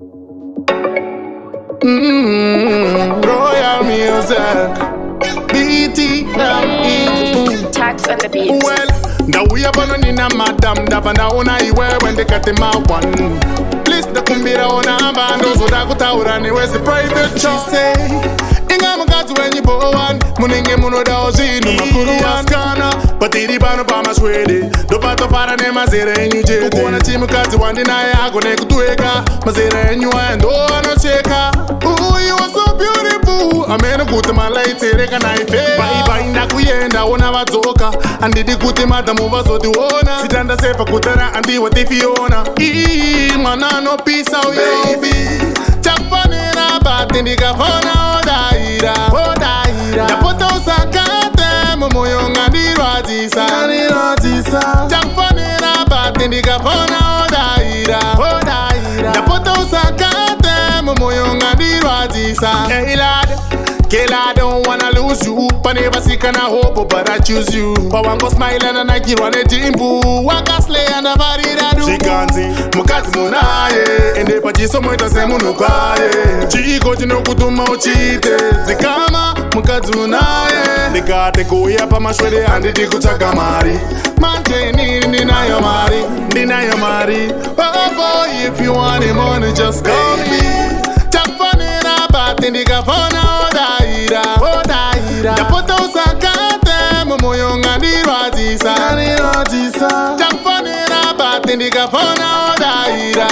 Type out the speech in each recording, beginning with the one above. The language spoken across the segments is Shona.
Royal music, BTME. Tarks on the beat. Well, now we are born in a madam, Davana ona iwe when they cut him out one. Please the kumbira ona bando so da kutaura ni where's the private she say. Inga mukatu when you born, muninge muno da ozinu makuru askana. Patiri bano pa Mashwede, do pato para ne mazere enyu jete. Kuona chimu kati wandi na yago ne kutueka, mazere enyu ando ano cheka. Ooh, you are so beautiful. Ameno kuti malaite reka na ife. Bye inda kuyenda ona watoka. Andidi kuti madamu vazotiona. Sitanda sepa kutara andi watifiona. Mana no peace out baby. Ndichakufonera bati Ndichakufonera odaira. Ndapoto usakate moyo ngandirwadzisa. Ndichakufonera bati Ndichakufonera odaira. Ndapoto usakate moyo ngandirwadzisa. Hey lad, girl, I don't wanna lose you. But never seek and I hope, but I choose you. But one go smile and I give one a dimple. Waka slay and a body that do. She can't see, mukati munaye. And they pachi so much as munukwaye. Chico chino kutuma uchite. Zikama, mukati munaye. Nikate kuya pa Mashwede and Ndichakuchaka mari. Manje nina yo mari, nina yo mari. Oh boy, if you want him on, just call me. Ndichakufonera bati Ndichakufonera odaira. Ndapoto usakate moyo ngandirwadzisa. Ndichakufonera bati Ndichakufonera odaira.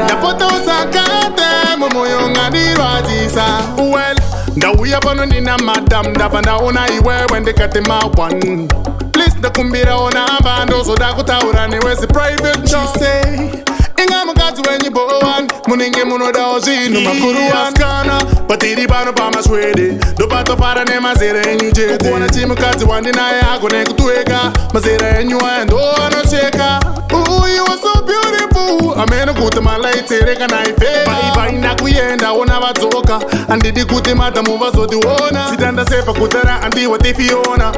Ndapoto usakate moyo ngandirwadzisa. Well, now we are born in a madam, Davana ona iwe when they cut him out one. Please the kumbira ona bando so da kutaura ni where's the private she say. Inga mukatu when you born, muninge muno da ozinu makuru askana. Patiri bano pa Mashwede, do pato para ne mazere enyu jete. Kuona chimu kati wandi na yago ne kutueka, mazere enyu ando ano cheka. Ooh, you are so beautiful. Ameno kuti malaite reka na ife. Bye inda kuyenda ona watoka. Andidi kuti madamu vazotiona. Sitanda sepa kutara andi watifiona.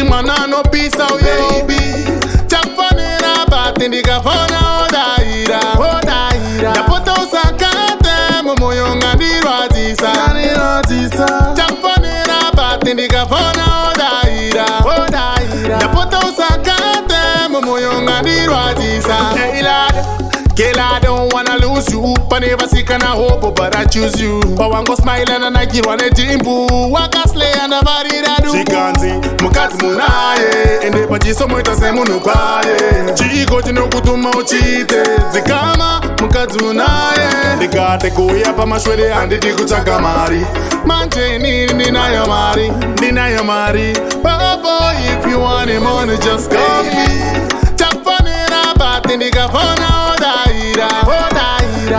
Mana no peace out baby. Ndichakufonera bati Ndichakufonera odaira. Ndapoto usakate moyo ngandirwadzisa. Ndichakufonera bati Ndichakufonera odaira. Ndapoto usakate moyo ngandirwadzisa. Hey lad, girl, I don't wanna lose you. But never seek and I hope, but I choose you. But one go smile and I give one a dimple. Waka slay and a body that do. She can't see, mukati munaye. And they pachi so much as munukwaye. Chico chino kutuma uchite. Zikama, mukati munaye. Nikate kuya pa Mashwede and Ndichakuchaka mari. Manje nina yo mari, nina yo mari. Oh boy, if you want him on, just call me. Ndichakufonera bati Ndichakufonera odaira.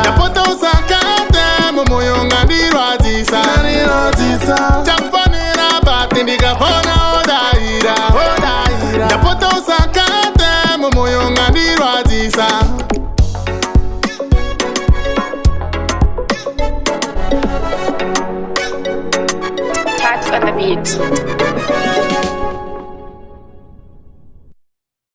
Ndapoto usakate moyo ngandirwadzisa. Ndichakufonera bati Ndichakufonera odaira. Ndapoto usakate moyo ngandirwadzisa. Tarks on the beat.